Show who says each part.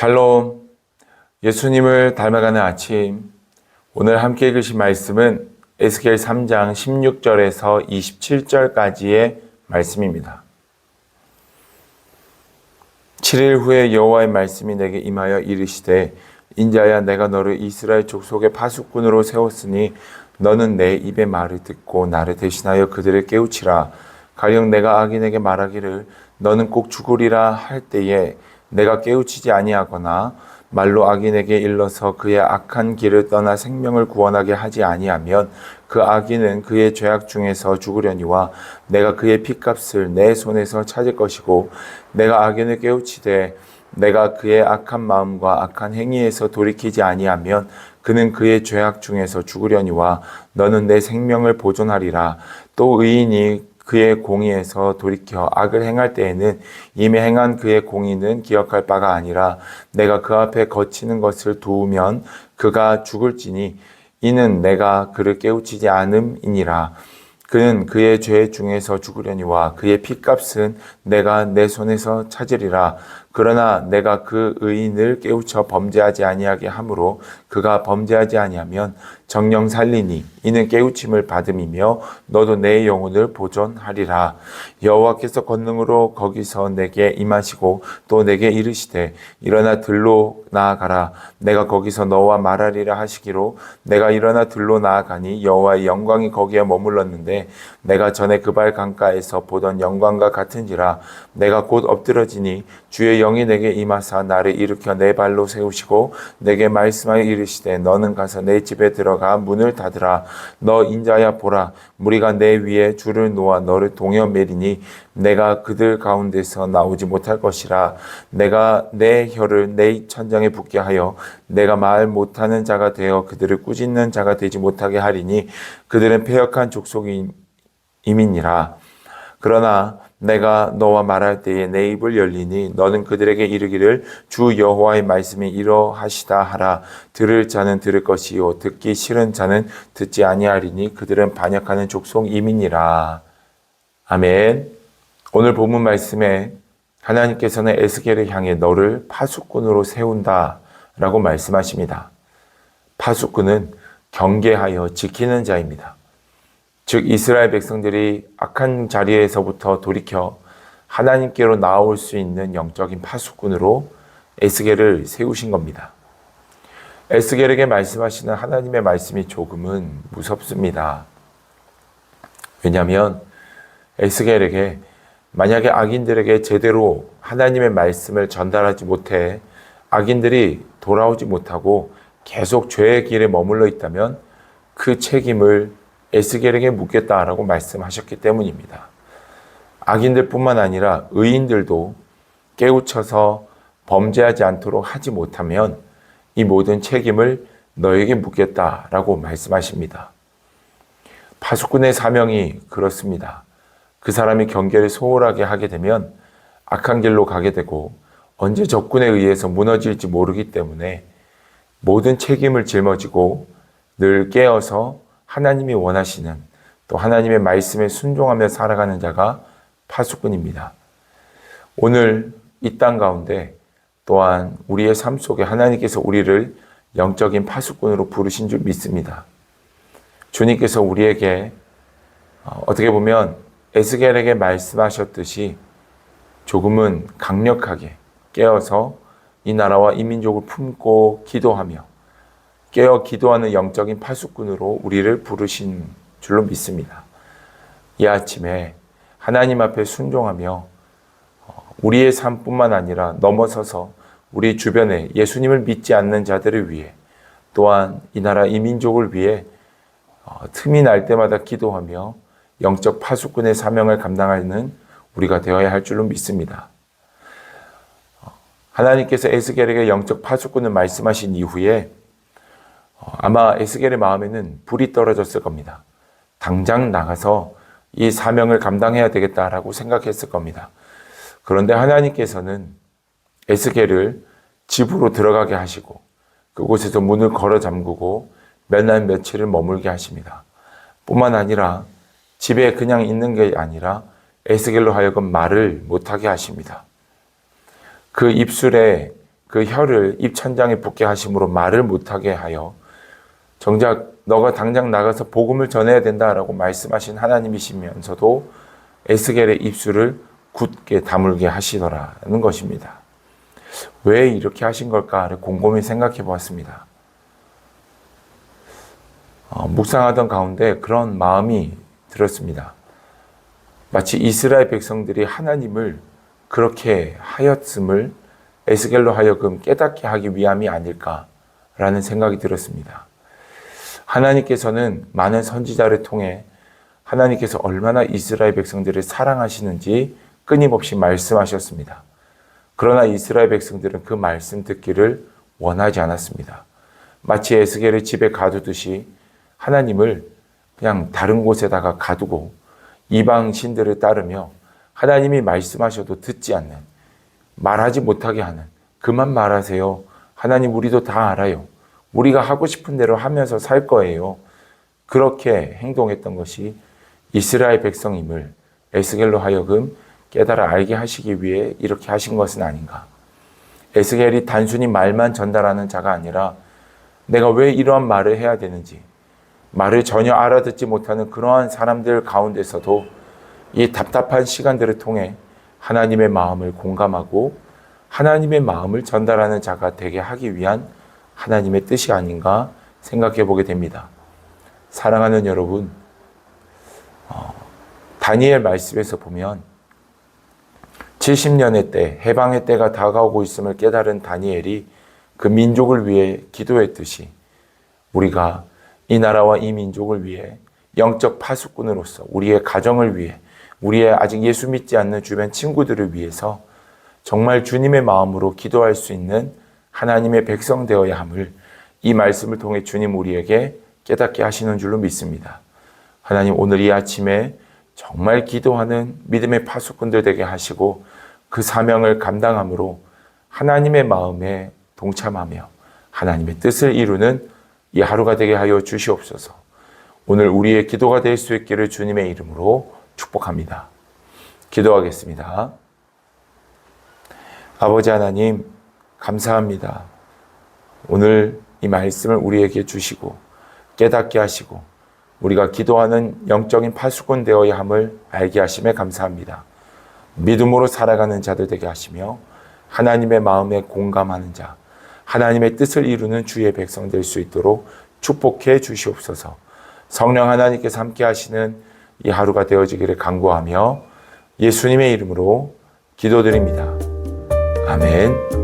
Speaker 1: 샬롬, 예수님을 닮아가는 아침. 오늘 함께 읽으신 말씀은 에스겔 3장 16절에서 27절까지의 말씀입니다. 7일 후에 여호와의 말씀이 내게 임하여 이르시되, 인자야, 내가 너를 이스라엘 족속의 파수꾼으로 세웠으니 너는 내 입의 말을 듣고 나를 대신하여 그들을 깨우치라. 가령 내가 악인에게 말하기를 너는 꼭 죽으리라 할 때에 내가 깨우치지 아니하거나 말로 악인에게 일러서 그의 악한 길을 떠나 생명을 구원하게 하지 아니하면 그 악인은 그의 죄악 중에서 죽으려니와 내가 그의 핏값을 내 손에서 찾을 것이고, 내가 악인을 깨우치되 내가 그의 악한 마음과 악한 행위에서 돌이키지 아니하면 그는 그의 죄악 중에서 죽으려니와 너는 내 생명을 보존하리라. 또 의인이 그의 공의에서 돌이켜 악을 행할 때에는 이미 행한 그의 공의는 기억할 바가 아니라 내가 그 앞에 거치는 것을 두으면 그가 죽을지니 이는 내가 그를 깨우치지 않음이니라. 그는 그의 죄 중에서 죽으려니와 그의 핏값은 내가 내 손에서 찾으리라. 그러나 내가 그 의인을 깨우쳐 범죄하지 아니하게 하므로 그가 범죄하지 아니하면 정령 살리니 이는 깨우침을 받음이며 너도 내 영혼을 보존하리라. 여호와께서 권능으로 거기서 내게 임하시고 또 내게 이르시되, 일어나 들로 나아가라. 내가 거기서 너와 말하리라 하시기로 내가 일어나 들로 나아가니 여호와의 영광이 거기에 머물렀는데 내가 전에 그발 강가에서 보던 영광과 같은지라. 내가 곧 엎드러지니 주의 영이 내게 임하사 나를 일으켜 내 발로 세우시고 내게 말씀하여 이르시되, 너는 가서 내 집에 들어가 문을 닫으라. 너 인자야, 보라, 무리가 내 위에 줄을 놓아 너를 동여 매리니 내가 그들 가운데서 나오지 못할 것이라. 내가 내 혀를 내 천장에 붙게 하여 내가 말 못하는 자가 되어 그들을 꾸짖는 자가 되지 못하게 하리니 그들은 패역한 족속임이니라. 그러나 내가 너와 말할 때에 내 입을 열리니 너는 그들에게 이르기를 주 여호와의 말씀이 이러하시다 하라. 들을 자는 들을 것이요 듣기 싫은 자는 듣지 아니하리니 그들은 반역하는 족속임이니라. 아멘. 오늘 본문 말씀에 하나님께서는 에스겔을 향해 너를 파수꾼으로 세운다 라고 말씀하십니다. 파수꾼은 경계하여 지키는 자입니다. 즉 이스라엘 백성들이 악한 자리에서부터 돌이켜 하나님께로 나올 수 있는 영적인 파수꾼으로 에스겔을 세우신 겁니다. 에스겔에게 말씀하시는 하나님의 말씀이 조금은 무섭습니다. 왜냐하면 에스겔에게 만약에 악인들에게 제대로 하나님의 말씀을 전달하지 못해 악인들이 돌아오지 못하고 계속 죄의 길에 머물러 있다면 그 책임을 에스겔에게 묻겠다라고 말씀하셨기 때문입니다. 악인들뿐만 아니라 의인들도 깨우쳐서 범죄하지 않도록 하지 못하면 이 모든 책임을 너에게 묻겠다라고 말씀하십니다. 파수꾼의 사명이 그렇습니다. 그 사람이 경계를 소홀하게 하게 되면 악한 길로 가게 되고 언제 적군에 의해서 무너질지 모르기 때문에 모든 책임을 짊어지고 늘 깨어서 하나님이 원하시는, 또 하나님의 말씀에 순종하며 살아가는 자가 파수꾼입니다. 오늘 이 땅 가운데 또한 우리의 삶 속에 하나님께서 우리를 영적인 파수꾼으로 부르신 줄 믿습니다. 주님께서 우리에게 어떻게 보면 에스겔에게 말씀하셨듯이 조금은 강력하게 깨어서 이 나라와 이 민족을 품고 기도하며 깨어 기도하는 영적인 파수꾼으로 우리를 부르신 줄로 믿습니다. 이 아침에 하나님 앞에 순종하며 우리의 삶뿐만 아니라 넘어서서 우리 주변에 예수님을 믿지 않는 자들을 위해, 또한 이 나라 이 민족을 위해 틈이 날 때마다 기도하며 영적 파수꾼의 사명을 감당하는 우리가 되어야 할 줄로 믿습니다. 하나님께서 에스겔에게 영적 파수꾼을 말씀하신 이후에 아마 에스겔의 마음에는 불이 떨어졌을 겁니다. 당장 나가서 이 사명을 감당해야 되겠다라고 생각했을 겁니다. 그런데 하나님께서는 에스겔을 집으로 들어가게 하시고 그곳에서 문을 걸어 잠그고 몇 날 며칠을 머물게 하십니다. 뿐만 아니라 집에 그냥 있는 게 아니라 에스겔로 하여금 말을 못하게 하십니다. 그 입술에 그 혀를 입천장에 붙게 하심으로 말을 못하게 하여 정작 너가 당장 나가서 복음을 전해야 된다라고 말씀하신 하나님이시면서도 에스겔의 입술을 굳게 다물게 하시더라는 것입니다. 왜 이렇게 하신 걸까를 곰곰이 생각해 보았습니다. 묵상하던 가운데 그런 마음이 들었습니다. 마치 이스라엘 백성들이 하나님을 그렇게 하였음을 에스겔로 하여금 깨닫게 하기 위함이 아닐까라는 생각이 들었습니다. 하나님께서는 많은 선지자를 통해 하나님께서 얼마나 이스라엘 백성들을 사랑하시는지 끊임없이 말씀하셨습니다. 그러나 이스라엘 백성들은 그 말씀 듣기를 원하지 않았습니다. 마치 에스겔을 집에 가두듯이 하나님을 그냥 다른 곳에다가 가두고 이방 신들을 따르며 하나님이 말씀하셔도 듣지 않는, 말하지 못하게 하는, 그만 말하세요. 하나님 우리도 다 알아요. 우리가 하고 싶은 대로 하면서 살 거예요. 그렇게 행동했던 것이 이스라엘 백성임을 에스겔로 하여금 깨달아 알게 하시기 위해 이렇게 하신 것은 아닌가. 에스겔이 단순히 말만 전달하는 자가 아니라 내가 왜 이러한 말을 해야 되는지, 말을 전혀 알아듣지 못하는 그러한 사람들 가운데서도 이 답답한 시간들을 통해 하나님의 마음을 공감하고 하나님의 마음을 전달하는 자가 되게 하기 위한 하나님의 뜻이 아닌가 생각해 보게 됩니다. 사랑하는 여러분, 다니엘 말씀에서 보면 70년의 때, 해방의 때가 다가오고 있음을 깨달은 다니엘이 그 민족을 위해 기도했듯이 우리가 이 나라와 이 민족을 위해 영적 파수꾼으로서 우리의 가정을 위해 우리의 아직 예수 믿지 않는 주변 친구들을 위해서 정말 주님의 마음으로 기도할 수 있는 하나님의 백성 되어야 함을 이 말씀을 통해 주님 우리에게 깨닫게 하시는 줄로 믿습니다. 하나님 오늘 이 아침에 정말 기도하는 믿음의 파수꾼들 되게 하시고 그 사명을 감당함으로 하나님의 마음에 동참하며 하나님의 뜻을 이루는 이 하루가 되게 하여 주시옵소서. 오늘 우리의 기도가 될 수 있기를 주님의 이름으로 축복합니다. 기도하겠습니다. 아버지 하나님 감사합니다. 오늘 이 말씀을 우리에게 주시고 깨닫게 하시고 우리가 기도하는 영적인 파수꾼 되어야 함을 알게 하심에 감사합니다. 믿음으로 살아가는 자들 되게 하시며 하나님의 마음에 공감하는 자, 하나님의 뜻을 이루는 주의 백성 될 수 있도록 축복해 주시옵소서. 성령 하나님께서 함께 하시는 이 하루가 되어지기를 간구하며 예수님의 이름으로 기도드립니다. 아멘.